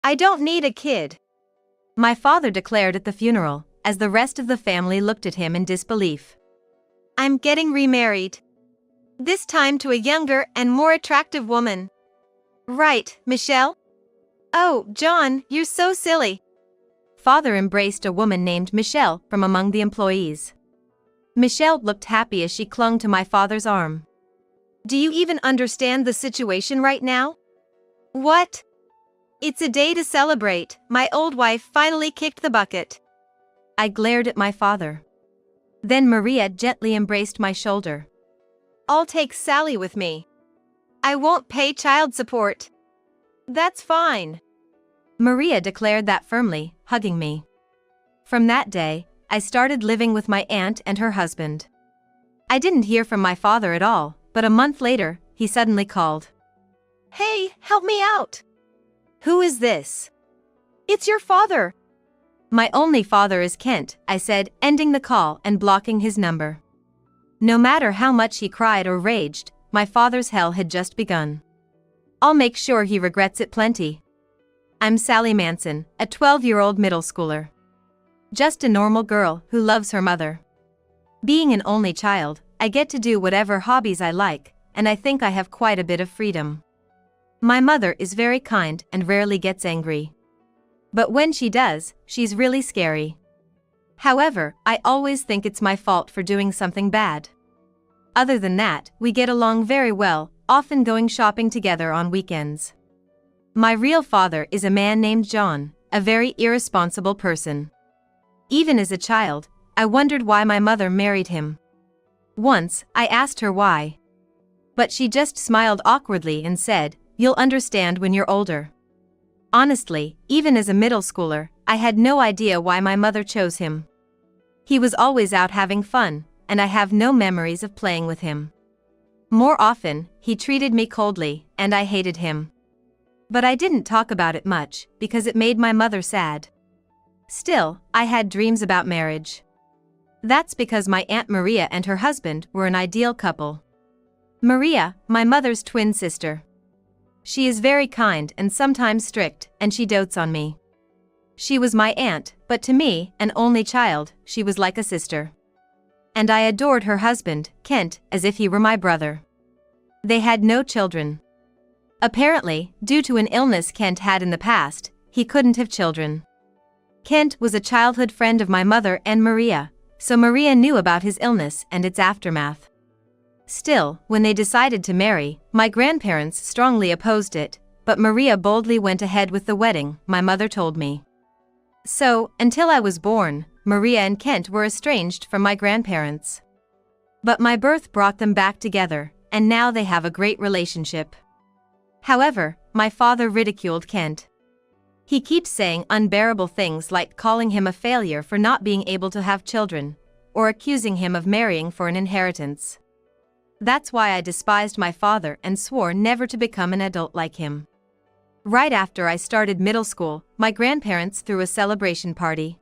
I don't need a kid, my father declared at the funeral, as the rest of the family looked at him in disbelief. I'm getting remarried. This time to a younger and more attractive woman. Right, Michelle? Oh, John, you're so silly. Father embraced a woman named Michelle from among the employees. Michelle looked happy as she clung to my father's arm. Do you even understand the situation right now? What? It's a day to celebrate. My old wife finally kicked the bucket. I glared at my father. Then Maria gently embraced my shoulder. I'll take Sally with me. I won't pay child support. That's fine. Maria declared that firmly, hugging me. From that day, I started living with my aunt and her husband. I didn't hear from my father at all, but a month later, he suddenly called. Hey, help me out. Who is this? It's your father. My only father is Kent, I said, ending the call and blocking his number. No matter how much he cried or raged, my father's hell had just begun. I'll make sure he regrets it plenty. I'm Sally Manson, a 12-year-old middle schooler. Just a normal girl who loves her mother. Being an only child, I get to do whatever hobbies I like, and I think I have quite a bit of freedom. My mother is very kind and rarely gets angry. But when she does, she's really scary. However, I always think it's my fault for doing something bad. Other than that, we get along very well, often going shopping together on weekends. My real father is a man named John, a very irresponsible person. Even as a child, I wondered why my mother married him. Once, I asked her why. But she just smiled awkwardly and said, "You'll understand when you're older." Honestly, even as a middle schooler, I had no idea why my mother chose him. He was always out having fun, and I have no memories of playing with him. More often, he treated me coldly, and I hated him. But I didn't talk about it much, because it made my mother sad. Still, I had dreams about marriage. That's because my Aunt Maria and her husband were an ideal couple. Maria, my mother's twin sister. She is very kind and sometimes strict, and she dotes on me. She was my aunt, but to me, an only child, she was like a sister. And I adored her husband, Kent, as if he were my brother. They had no children. Apparently, due to an illness Kent had in the past, he couldn't have children. Kent was a childhood friend of my mother and Maria, so Maria knew about his illness and its aftermath. Still, when they decided to marry, my grandparents strongly opposed it, but Maria boldly went ahead with the wedding, my mother told me. So, until I was born, Maria and Kent were estranged from my grandparents. But my birth brought them back together, and now they have a great relationship. However, my father ridiculed Kent. He keeps saying unbearable things like calling him a failure for not being able to have children, or accusing him of marrying for an inheritance. That's why I despised my father and swore never to become an adult like him. Right after I started middle school, my grandparents threw a celebration party.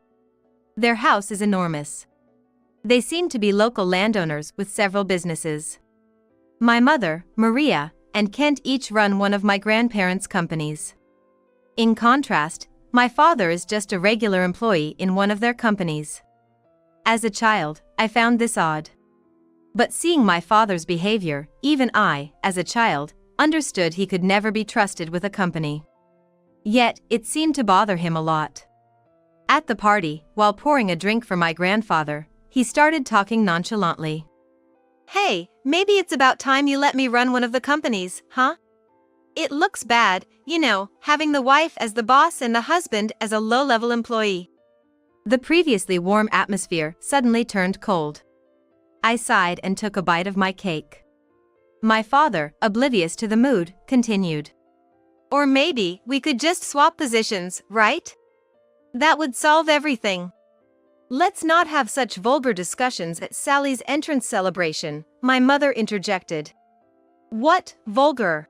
Their house is enormous. They seem to be local landowners with several businesses. My mother, Maria, and Kent each run one of my grandparents' companies. In contrast, my father is just a regular employee in one of their companies. As a child, I found this odd. But seeing my father's behavior, even I, as a child, understood he could never be trusted with a company. Yet, it seemed to bother him a lot. At the party, while pouring a drink for my grandfather, he started talking nonchalantly. Hey, maybe it's about time you let me run one of the companies, huh? It looks bad, you know, having the wife as the boss and the husband as a low-level employee. The previously warm atmosphere suddenly turned cold. I sighed and took a bite of my cake. My father, oblivious to the mood, continued. Or maybe we could just swap positions, right? That would solve everything. Let's not have such vulgar discussions at Sally's entrance celebration, my mother interjected. What, vulgar?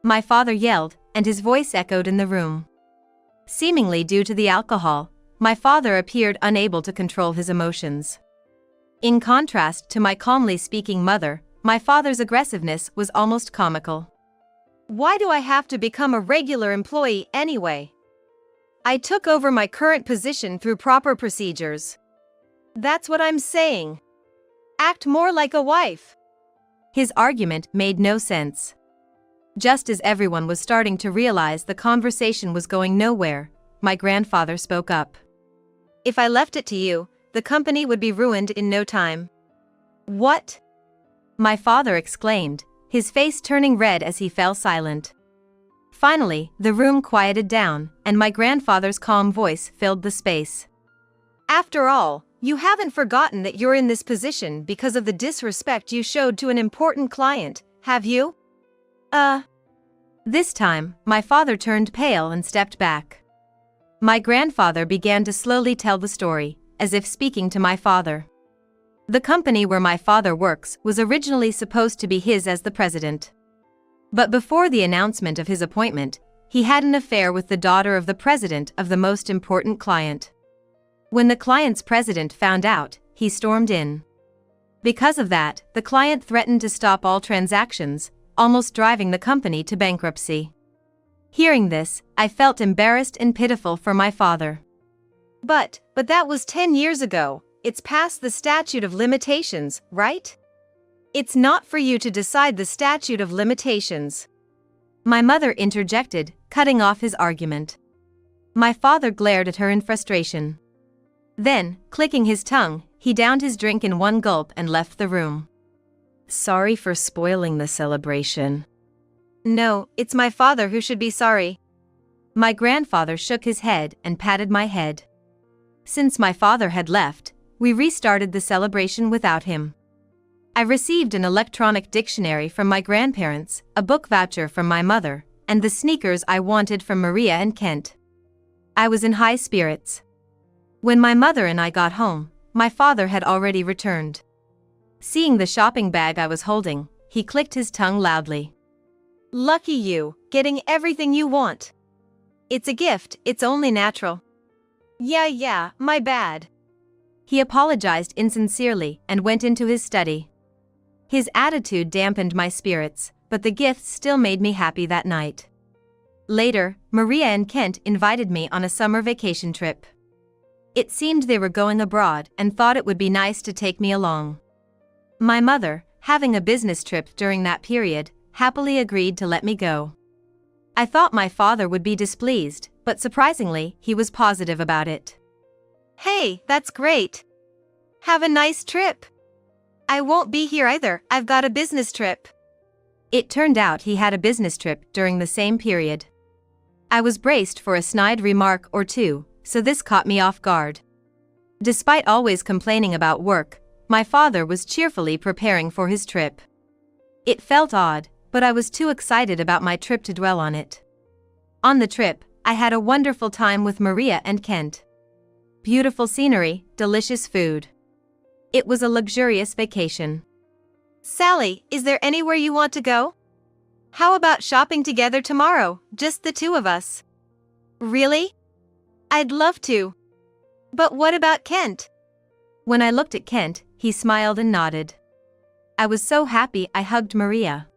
My father yelled, and his voice echoed in the room. Seemingly due to the alcohol, my father appeared unable to control his emotions. In contrast to my calmly speaking mother, my father's aggressiveness was almost comical. Why do I have to become a regular employee anyway? I took over my current position through proper procedures. That's what I'm saying. Act more like a wife. His argument made no sense. Just as everyone was starting to realize the conversation was going nowhere, my grandfather spoke up. If I left it to you, the company would be ruined in no time. What? My father exclaimed, his face turning red as he fell silent. Finally, the room quieted down, and my grandfather's calm voice filled the space. After all, you haven't forgotten that you're in this position because of the disrespect you showed to an important client, have you? This time, my father turned pale and stepped back. My grandfather began to slowly tell the story, as if speaking to my father. The company where my father works was originally supposed to be his as the president. But before the announcement of his appointment, he had an affair with the daughter of the president of the most important client. When the client's president found out, he stormed in. Because of that, the client threatened to stop all transactions, almost driving the company to bankruptcy. Hearing this, I felt embarrassed and pitiful for my father. But that was 10 years ago. It's past the statute of limitations, right? It's not for you to decide the statute of limitations. My mother interjected, cutting off his argument. My father glared at her in frustration. Then, clicking his tongue, he downed his drink in one gulp and left the room. Sorry for spoiling the celebration. No, it's my father who should be sorry. My grandfather shook his head and patted my head. Since my father had left, we restarted the celebration without him. I received an electronic dictionary from my grandparents, a book voucher from my mother, and the sneakers I wanted from Maria and Kent. I was in high spirits. When my mother and I got home, my father had already returned. Seeing the shopping bag I was holding, he clicked his tongue loudly. Lucky you, getting everything you want. It's a gift, it's only natural. Yeah, my bad. He apologized insincerely and went into his study. His attitude dampened my spirits, but the gifts still made me happy that night. Later, Maria and Kent invited me on a summer vacation trip. It seemed they were going abroad and thought it would be nice to take me along. My mother, having a business trip during that period, happily agreed to let me go. I thought my father would be displeased, but surprisingly, he was positive about it. Hey, that's great. Have a nice trip. I won't be here either, I've got a business trip. It turned out he had a business trip during the same period. I was braced for a snide remark or two, so this caught me off guard. Despite always complaining about work, my father was cheerfully preparing for his trip. It felt odd, but I was too excited about my trip to dwell on it. On the trip, I had a wonderful time with Maria and Kent. Beautiful scenery, delicious food. It was a luxurious vacation. Sally, is there anywhere you want to go? How about shopping together tomorrow, just the two of us? Really? I'd love to. But what about Kent? When I looked at Kent, he smiled and nodded. I was so happy I hugged Maria.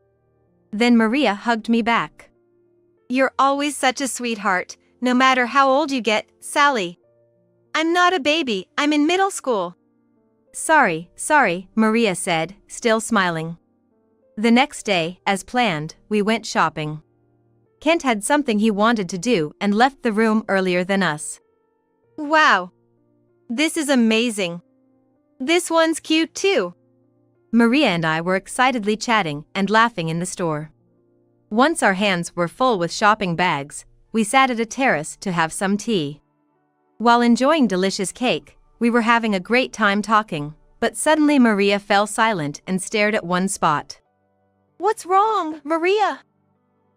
Then Maria hugged me back. You're always such a sweetheart, no matter how old you get, Sally. I'm not a baby, I'm in middle school. Sorry, Maria said, still smiling. The next day, as planned, we went shopping. Kent had something he wanted to do and left the room earlier than us. Wow! This is amazing. This one's cute too. Maria and I were excitedly chatting and laughing in the store. Once our hands were full with shopping bags, we sat at a terrace to have some tea. While enjoying delicious cake, we were having a great time talking, but suddenly Maria fell silent and stared at one spot. What's wrong, Maria?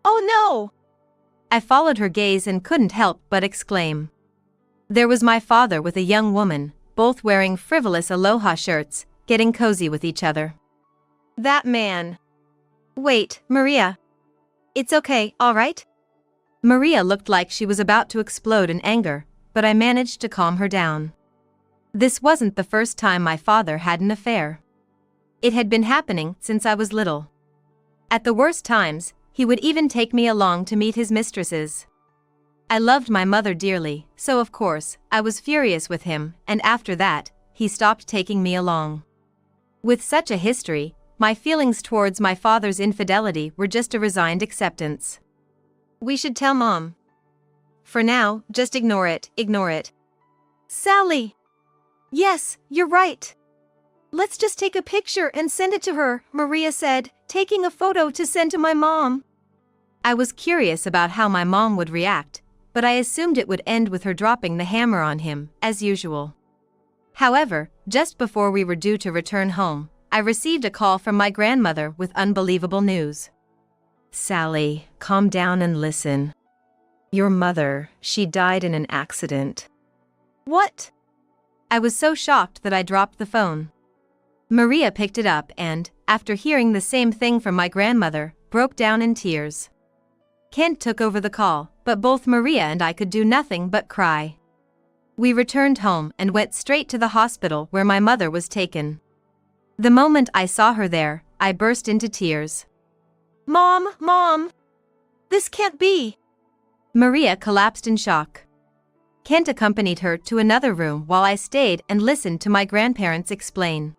Oh no! I followed her gaze and couldn't help but exclaim. There was my father with a young woman, both wearing frivolous aloha shirts, getting cozy with each other. That man. Wait, Maria. It's okay, all right? Maria looked like she was about to explode in anger, but I managed to calm her down. This wasn't the first time my father had an affair. It had been happening since I was little. At the worst times, he would even take me along to meet his mistresses. I loved my mother dearly, so of course, I was furious with him, and after that, he stopped taking me along. With such a history, my feelings towards my father's infidelity were just a resigned acceptance. We should tell Mom. For now, just ignore it, ignore it. Sally! Yes, you're right. Let's just take a picture and send it to her, Maria said, taking a photo to send to my mom. I was curious about how my mom would react, but I assumed it would end with her dropping the hammer on him, as usual. However, just before we were due to return home, I received a call from my grandmother with unbelievable news. Sally, calm down and listen. Your mother, she died in an accident. What? I was so shocked that I dropped the phone. Maria picked it up and, after hearing the same thing from my grandmother, broke down in tears. Kent took over the call, but both Maria and I could do nothing but cry. We returned home and went straight to the hospital where my mother was taken. The moment I saw her there, I burst into tears. Mom, Mom! This can't be! Maria collapsed in shock. Kent accompanied her to another room while I stayed and listened to my grandparents explain.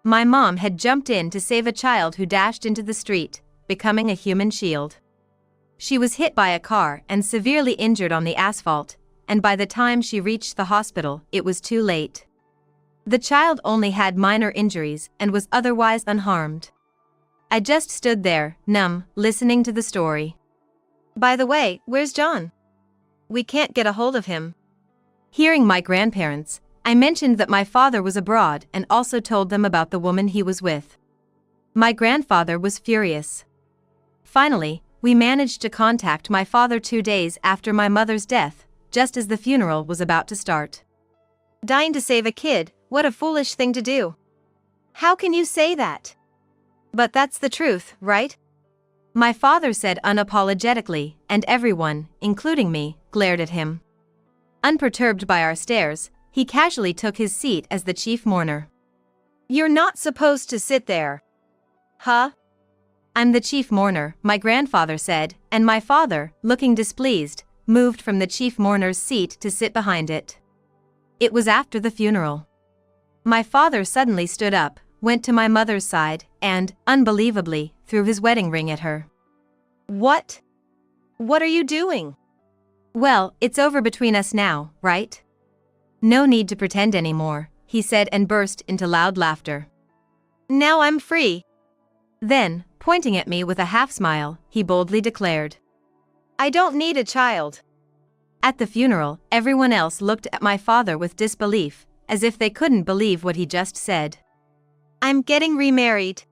My mom had jumped in to save a child who dashed into the street, becoming a human shield. She was hit by a car and severely injured on the asphalt, and by the time she reached the hospital, it was too late. The child only had minor injuries and was otherwise unharmed. I just stood there, numb, listening to the story. By the way, where's John? We can't get a hold of him. Hearing my grandparents, I mentioned that my father was abroad and also told them about the woman he was with. My grandfather was furious. Finally, we managed to contact my father 2 days after my mother's death, just as the funeral was about to start. Dying to save a kid, what a foolish thing to do. How can you say that? But that's the truth, right? My father said unapologetically, and everyone, including me, glared at him. Unperturbed by our stares, he casually took his seat as the chief mourner. You're not supposed to sit there. Huh? I'm the chief mourner, my grandfather said, and my father, looking displeased, moved from the chief mourner's seat to sit behind it. It was after the funeral. My father suddenly stood up, went to my mother's side, and, unbelievably, threw his wedding ring at her. What? What are you doing? Well, it's over between us now, right? No need to pretend anymore, he said and burst into loud laughter. Now I'm free. Then, pointing at me with a half-smile, he boldly declared, I don't need a child. At the funeral, everyone else looked at my father with disbelief, as if they couldn't believe what he just said. I'm getting remarried.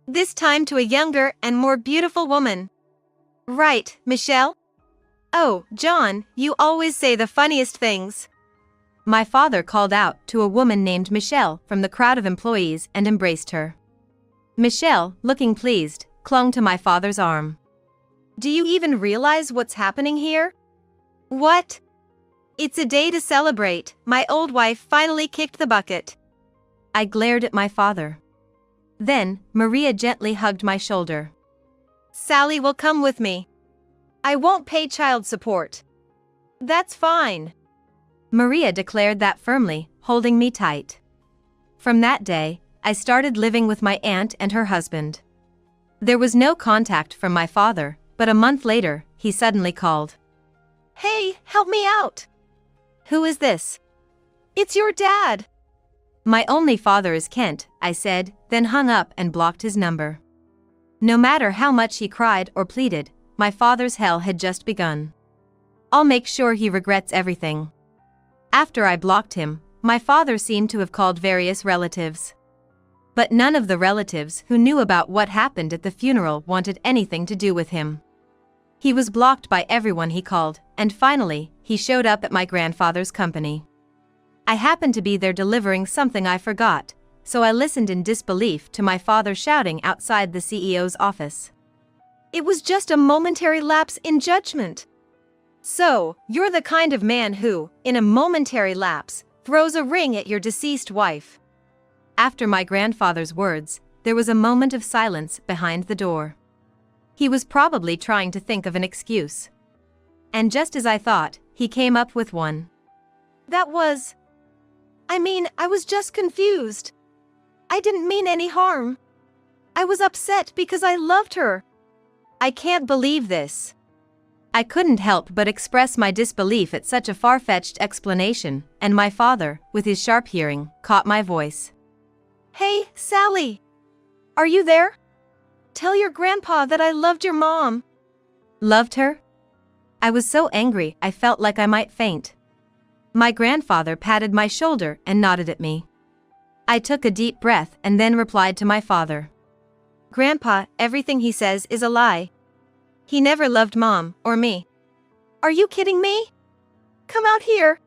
This time to a younger and more beautiful woman. Right, Michelle? Oh, John, you always say the funniest things. My father called out to a woman named Michelle from the crowd of employees and embraced her. Michelle, looking pleased, clung to my father's arm. Do you even realize what's happening here? What? It's a day to celebrate. My old wife finally kicked the bucket. I glared at my father. Then, Maria gently hugged my shoulder. Sally will come with me. I won't pay child support. That's fine. Maria declared that firmly, holding me tight. From that day, I started living with my aunt and her husband. There was no contact from my father, but a month later, he suddenly called. Hey, help me out! Who is this? It's your dad! My only father is Kent, I said, then hung up and blocked his number. No matter how much he cried or pleaded, my father's hell had just begun. I'll make sure he regrets everything. After I blocked him, my father seemed to have called various relatives. But none of the relatives who knew about what happened at the funeral wanted anything to do with him. He was blocked by everyone he called, and finally, he showed up at my grandfather's company. I happened to be there delivering something I forgot, so I listened in disbelief to my father shouting outside the CEO's office. It was just a momentary lapse in judgment. So, you're the kind of man who, in a momentary lapse, throws a ring at your deceased wife. After my grandfather's words, there was a moment of silence behind the door. He was probably trying to think of an excuse. And just as I thought, he came up with one. I was just confused. I didn't mean any harm. I was upset because I loved her. I can't believe this. I couldn't help but express my disbelief at such a far-fetched explanation, and my father, with his sharp hearing, caught my voice. Hey, Sally! Are you there? Tell your grandpa that I loved your mom. Loved her? I was so angry I felt like I might faint. My grandfather patted my shoulder and nodded at me. I took a deep breath and then replied to my father. Grandpa, everything he says is a lie. He never loved Mom or me. Are you kidding me? Come out here.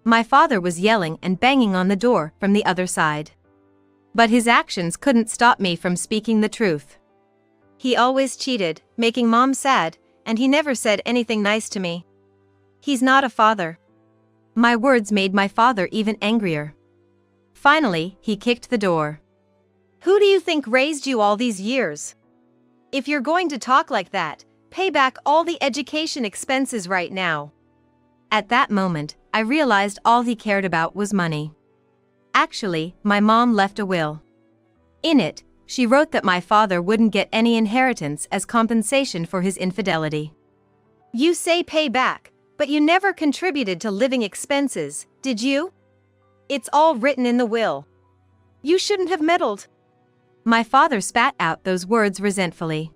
My father was yelling and banging on the door from the other side. But his actions couldn't stop me from speaking the truth. He always cheated, making Mom sad, and he never said anything nice to me. He's not a father. My words made my father even angrier. Finally, he kicked the door. Who do you think raised you all these years? If you're going to talk like that, pay back all the education expenses right now. At that moment, I realized all he cared about was money. Actually, my mom left a will. In it, she wrote that my father wouldn't get any inheritance as compensation for his infidelity. You say pay back, but you never contributed to living expenses, did you? It's all written in the will. You shouldn't have meddled. My father spat out those words resentfully.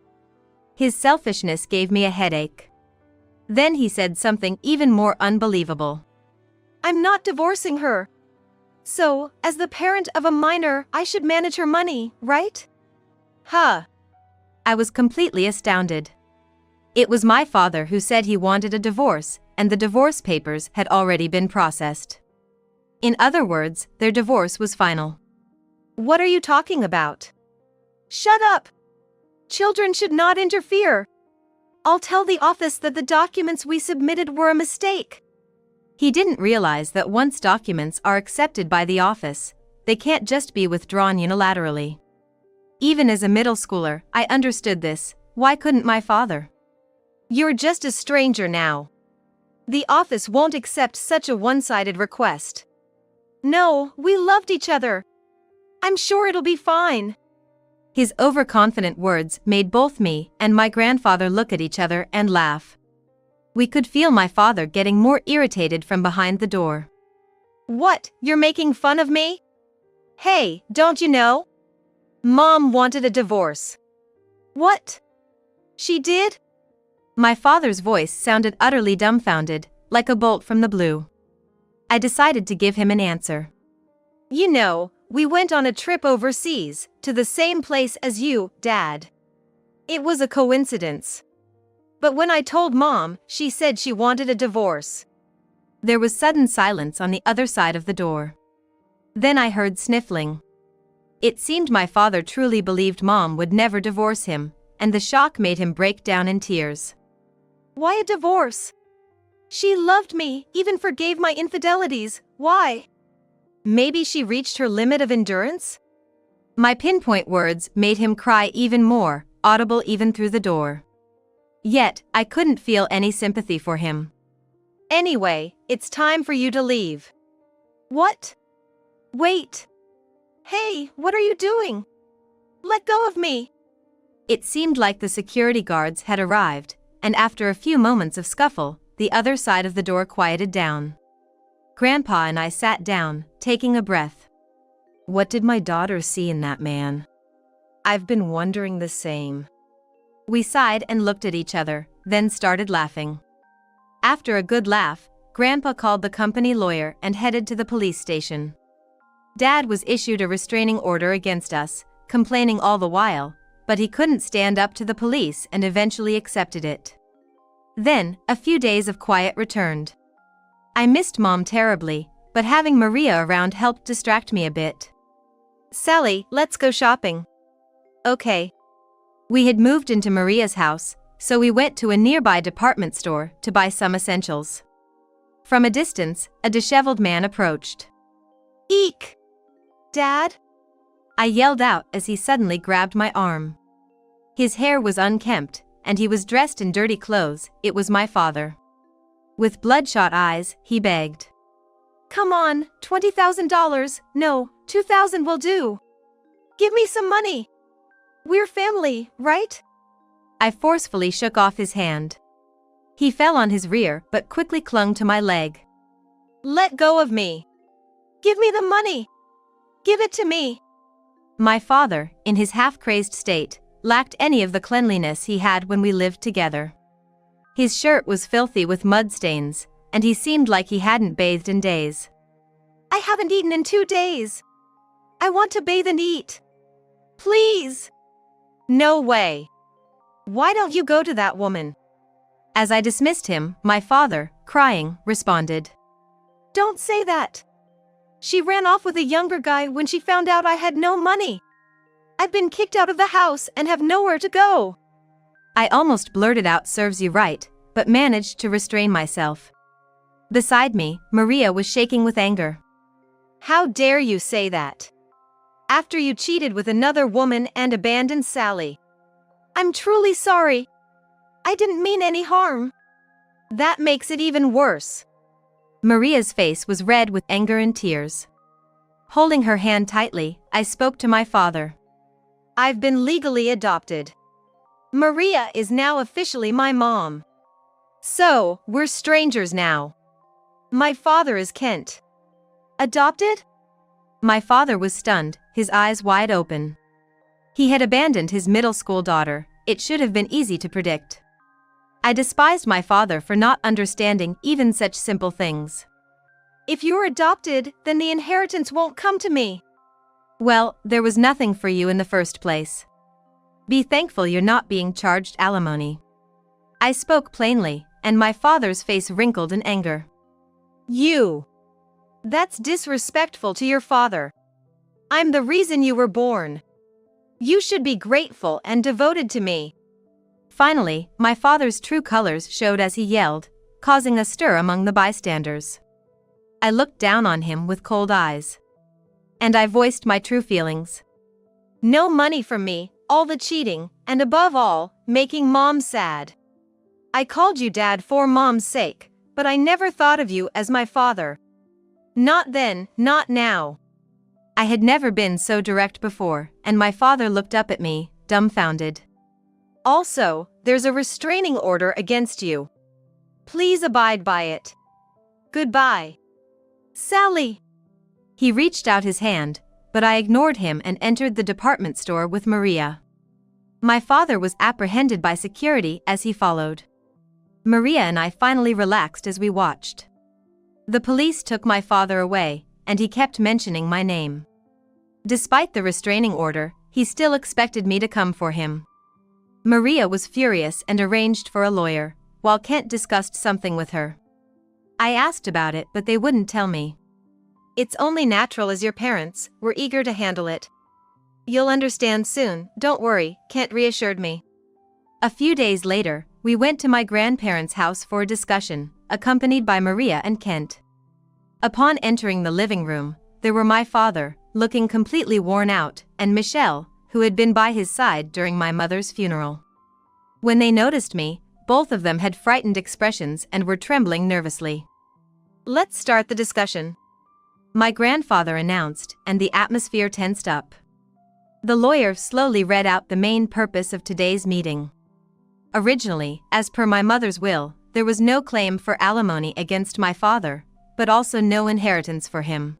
His selfishness gave me a headache. Then he said something even more unbelievable. I'm not divorcing her. So, as the parent of a minor, I should manage her money, right? Huh. I was completely astounded. It was my father who said he wanted a divorce, and the divorce papers had already been processed. In other words, their divorce was final. What are you talking about? Shut up! Children should not interfere. I'll tell the office that the documents we submitted were a mistake. He didn't realize that once documents are accepted by the office, they can't just be withdrawn unilaterally. Even as a middle schooler, I understood this. Why couldn't my father? You're just a stranger now. The office won't accept such a one-sided request. No, we loved each other. I'm sure it'll be fine. His overconfident words made both me and my grandfather look at each other and laugh. We could feel my father getting more irritated from behind the door. What, you're making fun of me? Hey, don't you know? Mom wanted a divorce. What? She did? My father's voice sounded utterly dumbfounded, like a bolt from the blue. I decided to give him an answer. You know, we went on a trip overseas, to the same place as you, Dad. It was a coincidence. But when I told Mom, she said she wanted a divorce. There was sudden silence on the other side of the door. Then I heard sniffling. It seemed my father truly believed Mom would never divorce him, and the shock made him break down in tears. Why a divorce? She loved me, even forgave my infidelities. Why? Maybe she reached her limit of endurance? My pinpoint words made him cry even more, audible even through the door. Yet, I couldn't feel any sympathy for him. Anyway, it's time for you to leave. What? Wait. Hey, what are you doing? Let go of me. It seemed like the security guards had arrived, and after a few moments of scuffle, the other side of the door quieted down. Grandpa and I sat down, taking a breath. What did my daughter see in that man? I've been wondering the same. We sighed and looked at each other, then started laughing. After a good laugh, Grandpa called the company lawyer and headed to the police station. Dad was issued a restraining order against us, complaining all the while, but he couldn't stand up to the police and eventually accepted it. Then, a few days of quiet returned. I missed Mom terribly, but having Maria around helped distract me a bit. Sally, let's go shopping. Okay. We had moved into Maria's house, so we went to a nearby department store to buy some essentials. From a distance, a disheveled man approached. Eek! Dad? I yelled out as he suddenly grabbed my arm. His hair was unkempt, and he was dressed in dirty clothes. It was my father. With bloodshot eyes, he begged. Come on, $20,000, no, 2,000 will do. Give me some money. We're family, right? I forcefully shook off his hand. He fell on his rear but quickly clung to my leg. Let go of me. Give me the money. Give it to me. My father, in his half-crazed state, lacked any of the cleanliness he had when we lived together. His shirt was filthy with mud stains, and he seemed like he hadn't bathed in days. I haven't eaten in 2 days. I want to bathe and eat. Please. No way. Why don't you go to that woman? As I dismissed him, my father, crying, responded. Don't say that. She ran off with a younger guy when she found out I had no money. I've been kicked out of the house and have nowhere to go. I almost blurted out serves you right, but managed to restrain myself. Beside me, Maria was shaking with anger. How dare you say that? After you cheated with another woman and abandoned Sally. I'm truly sorry. I didn't mean any harm. That makes it even worse. Maria's face was red with anger and tears. Holding her hand tightly, I spoke to my father. I've been legally adopted. Maria is now officially my mom. So, we're strangers now. My father is Kent. Adopted? My father was stunned, his eyes wide open. He had abandoned his middle school daughter. It should have been easy to predict. I despised my father for not understanding even such simple things. If you're adopted, then the inheritance won't come to me. Well, there was nothing for you in the first place. Be thankful you're not being charged alimony. I spoke plainly, and my father's face wrinkled in anger. You. That's disrespectful to your father. I'm the reason you were born. You should be grateful and devoted to me. Finally, my father's true colors showed as he yelled, causing a stir among the bystanders. I looked down on him with cold eyes. And I voiced my true feelings. No money from me, all the cheating, and above all, making Mom sad. I called you Dad for Mom's sake, but I never thought of you as my father. Not then, not now. I had never been so direct before, and my father looked up at me, dumbfounded. Also, there's a restraining order against you. Please abide by it. Goodbye. Sally. He reached out his hand, but I ignored him and entered the department store with Maria. My father was apprehended by security as he followed. Maria and I finally relaxed as we watched. The police took my father away, and he kept mentioning my name. Despite the restraining order, he still expected me to come for him. Maria was furious and arranged for a lawyer, while Kent discussed something with her. I asked about it, but they wouldn't tell me. It's only natural as your parents, we're eager to handle it. You'll understand soon, don't worry, Kent reassured me. A few days later, we went to my grandparents' house for a discussion, accompanied by Maria and Kent. Upon entering the living room, there were my father, looking completely worn out, and Michelle, who had been by his side during my mother's funeral. When they noticed me, both of them had frightened expressions and were trembling nervously. Let's start the discussion, my grandfather announced, and the atmosphere tensed up. The lawyer slowly read out the main purpose of today's meeting. Originally, as per my mother's will, there was no claim for alimony against my father, but also no inheritance for him.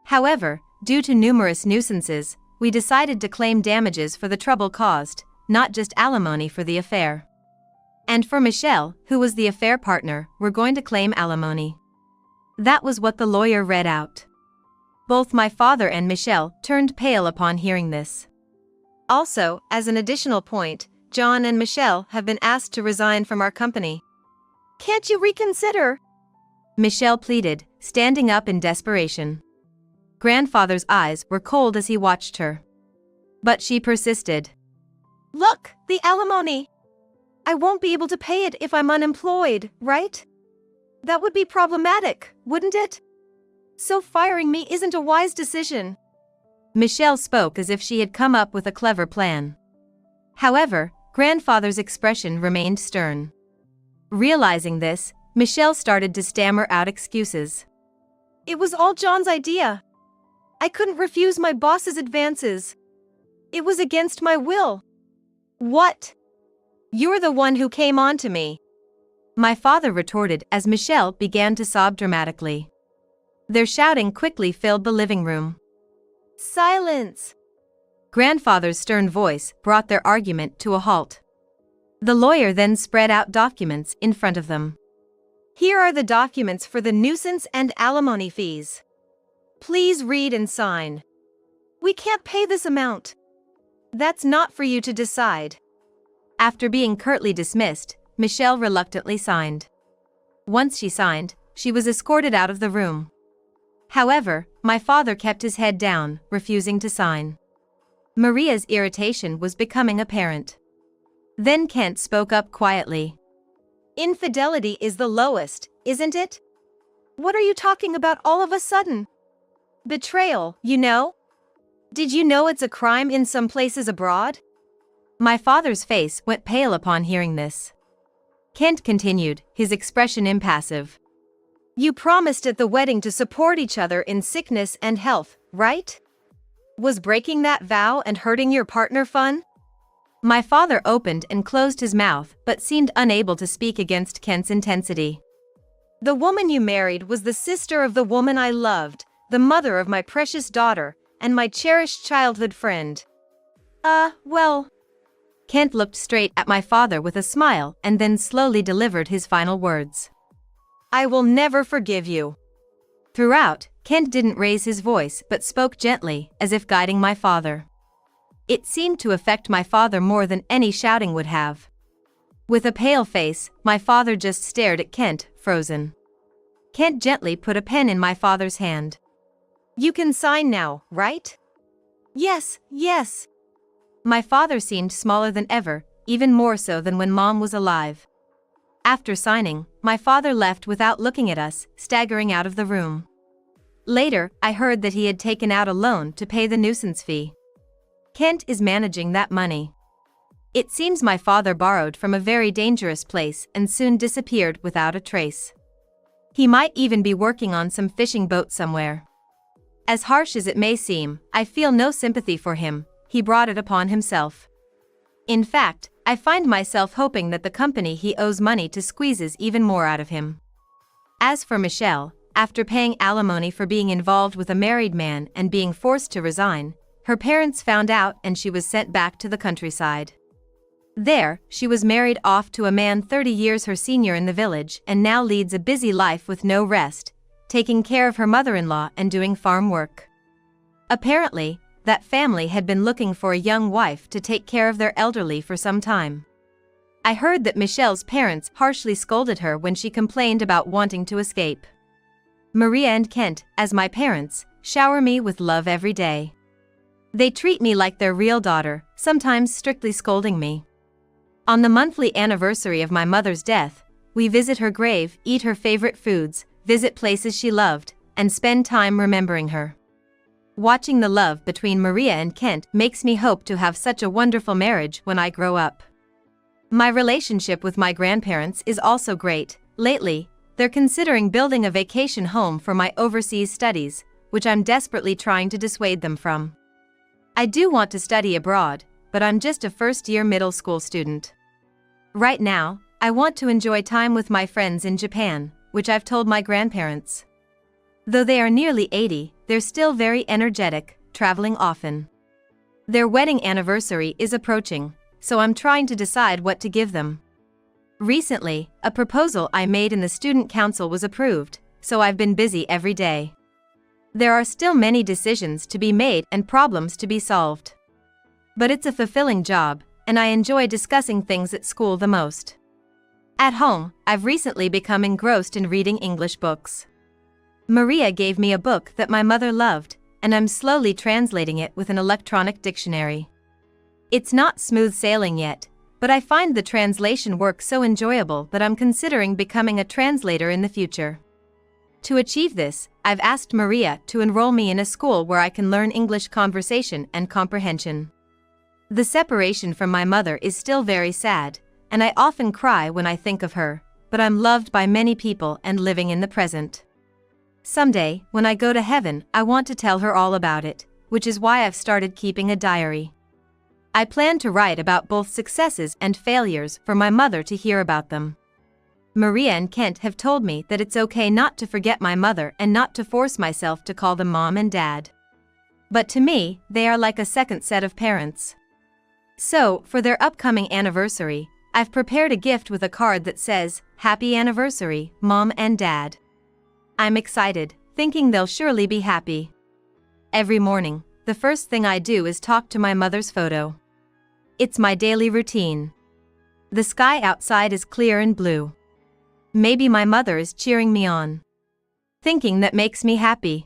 However, due to numerous nuisances, we decided to claim damages for the trouble caused, not just alimony for the affair. And for Michelle, who was the affair partner, we're going to claim alimony. That was what the lawyer read out. Both my father and Michelle turned pale upon hearing this. Also, as an additional point, John and Michelle have been asked to resign from our company. Can't you reconsider? Michelle pleaded, standing up in desperation. Grandfather's eyes were cold as he watched her. But she persisted. Look, the alimony. I won't be able to pay it if I'm unemployed, right? That would be problematic, wouldn't it? So firing me isn't a wise decision. Michelle spoke as if she had come up with a clever plan. However, grandfather's expression remained stern. Realizing this, Michelle started to stammer out excuses. It was all John's idea. I couldn't refuse my boss's advances. It was against my will. What? You're the one who came on to me. My father retorted as Michelle began to sob dramatically. Their shouting quickly filled the living room. Silence! Grandfather's stern voice brought their argument to a halt. The lawyer then spread out documents in front of them. Here are the documents for the nuisance and alimony fees. Please read and sign. We can't pay this amount. That's not for you to decide. After being curtly dismissed, Michelle reluctantly signed. Once she signed, she was escorted out of the room. However, my father kept his head down, refusing to sign. Maria's irritation was becoming apparent. Then Kent spoke up quietly. Infidelity is the lowest, isn't it? What are you talking about all of a sudden? Betrayal, you know? Did you know it's a crime in some places abroad? My father's face went pale upon hearing this. Kent continued, his expression impassive. You promised at the wedding to support each other in sickness and health, right? Was breaking that vow and hurting your partner fun? My father opened and closed his mouth but seemed unable to speak against Kent's intensity. The woman you married was the sister of the woman I loved, the mother of my precious daughter, and my cherished childhood friend. Well. Kent looked straight at my father with a smile and then slowly delivered his final words. I will never forgive you. Throughout, Kent didn't raise his voice but spoke gently, as if guiding my father. It seemed to affect my father more than any shouting would have. With a pale face, my father just stared at Kent, frozen. Kent gently put a pen in my father's hand. You can sign now, right? Yes. My father seemed smaller than ever, even more so than when Mom was alive. After signing, my father left without looking at us, staggering out of the room. Later, I heard that he had taken out a loan to pay the nuisance fee. Kent is managing that money. It seems my father borrowed from a very dangerous place and soon disappeared without a trace. He might even be working on some fishing boat somewhere. As harsh as it may seem, I feel no sympathy for him. He brought it upon himself. In fact, I find myself hoping that the company he owes money to squeezes even more out of him. As for Michelle, after paying alimony for being involved with a married man and being forced to resign, her parents found out and she was sent back to the countryside. There, she was married off to a man 30 years her senior in the village and now leads a busy life with no rest, taking care of her mother-in-law and doing farm work. Apparently, that family had been looking for a young wife to take care of their elderly for some time. I heard that Michelle's parents harshly scolded her when she complained about wanting to escape. Maria and Kent, as my parents, shower me with love every day. They treat me like their real daughter, sometimes strictly scolding me. On the monthly anniversary of my mother's death, we visit her grave, eat her favorite foods, visit places she loved, and spend time remembering her. Watching the love between Maria and Kent makes me hope to have such a wonderful marriage when I grow up. My relationship with my grandparents is also great. Lately, they're considering building a vacation home for my overseas studies, which I'm desperately trying to dissuade them from. I do want to study abroad, but I'm just a first-year middle school student. Right now, I want to enjoy time with my friends in Japan, which I've told my grandparents. Though they are nearly 80, they're still very energetic, traveling often. Their wedding anniversary is approaching, so I'm trying to decide what to give them. Recently, a proposal I made in the student council was approved, so I've been busy every day. There are still many decisions to be made and problems to be solved. But it's a fulfilling job, and I enjoy discussing things at school the most. At home, I've recently become engrossed in reading English books. Maria gave me a book that my mother loved, and I'm slowly translating it with an electronic dictionary. It's not smooth sailing yet, but I find the translation work so enjoyable that I'm considering becoming a translator in the future. To achieve this, I've asked Maria to enroll me in a school where I can learn English conversation and comprehension. The separation from my mother is still very sad, and I often cry when I think of her, but I'm loved by many people and living in the present. Someday, when I go to heaven, I want to tell her all about it, which is why I've started keeping a diary. I plan to write about both successes and failures for my mother to hear about them. Maria and Kent have told me that it's okay not to forget my mother and not to force myself to call them mom and dad. But to me, they are like a second set of parents. So, for their upcoming anniversary, I've prepared a gift with a card that says, "Happy Anniversary, Mom and Dad." I'm excited, thinking they'll surely be happy. Every morning, the first thing I do is talk to my mother's photo. It's my daily routine. The sky outside is clear and blue. Maybe my mother is cheering me on. Thinking that makes me happy.